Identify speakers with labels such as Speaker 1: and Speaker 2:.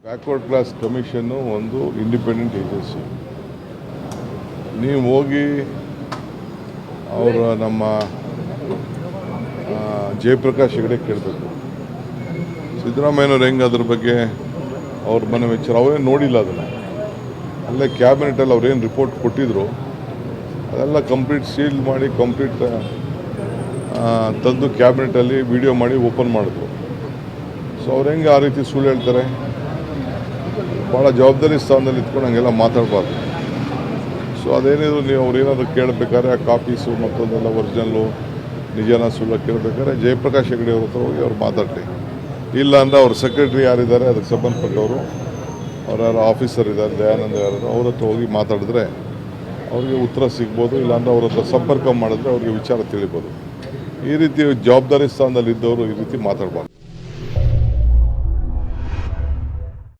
Speaker 1: Backward class commission ಒಂದು independent agency. ನೀವು ಹೋಗಿ ನಮ್ಮ ಜಯಪ್ರಕಾಶ್ ಹೆಗಡೆ ಕೇಳಬೇಕು. ಸಿದ್ದರಾಮಯ್ಯನವ್ರು ಹೆಂಗೆ ಅದ್ರ ಬಗ್ಗೆ ಅವ್ರ ಮನೆ ವಿಚಾರ ಅವರೇನು ನೋಡಿಲ್ಲ. ಅದನ್ನು ಅಲ್ಲೇ ಕ್ಯಾಬಿನೆಟಲ್ಲಿ ಅವ್ರೇನು ರಿಪೋರ್ಟ್ ಕೊಟ್ಟಿದ್ರು ಅದೆಲ್ಲ ಕಂಪ್ಲೀಟ್ ಸೀಲ್ ಮಾಡಿ ಕಂಪ್ಲೀಟ್ ತಂದು ಕ್ಯಾಬಿನೆಟಲ್ಲಿ ವಿಡಿಯೋ ಮಾಡಿ ಓಪನ್ ಮಾಡಿದ್ರು. ಸೊ ಅವ್ರು ಹೆಂಗೆ ಆ ರೀತಿ ಸುಳ್ಳು ಹೇಳ್ತಾರೆ? ಭಾಳ ಜವಾಬ್ದಾರಿ ಸ್ಥಾನದಲ್ಲಿ ಇಟ್ಕೊಂಡು ಹಂಗೆಲ್ಲ ಮಾತಾಡಬಾರ್ದು. ಸೊ ಅದೇನಿದ್ರು ನೀವು ಅವ್ರೇನಾದ್ರು ಕೇಳಬೇಕಾದ್ರೆ ಆ ಕಾಪೀಸು ಮತ್ತೊಂದೆಲ್ಲ ಒರಿಜಿನಲ್ಲು ನಿಜನ ಸುಳ್ಳು ಕೇಳಬೇಕಾದ್ರೆ ಜಯಪ್ರಕಾಶ್ ಹೆಗಡೆ ಅವ್ರ ಹತ್ರ ಹೋಗಿ ಅವ್ರು ಮಾತಾಡಲಿ. ಇಲ್ಲ ಅಂದರೆ ಅವ್ರ ಸೆಕ್ರೆಟ್ರಿ ಯಾರಿದ್ದಾರೆ ಅದಕ್ಕೆ ಸಂಬಂಧಪಟ್ಟವರು ಅವ್ರು ಯಾರು ಆಫೀಸರ್ ಇದ್ದಾರೆ ದಯಾನಂದ ಯಾರು ಅವ್ರ ಹತ್ರ ಹೋಗಿ ಮಾತಾಡಿದ್ರೆ ಅವ್ರಿಗೆ ಉತ್ತರ ಸಿಗ್ಬೋದು. ಇಲ್ಲಾಂದರೆ ಅವ್ರ ಹತ್ರ ಸಂಪರ್ಕ ಮಾಡಿದ್ರೆ ಅವ್ರಿಗೆ ವಿಚಾರ ತಿಳಿಬೋದು. ಈ ರೀತಿ ಜವಾಬ್ದಾರಿ ಸ್ಥಾನದಲ್ಲಿ ಇದ್ದವರು ಈ ರೀತಿ ಮಾತಾಡಬಾರ್ದು.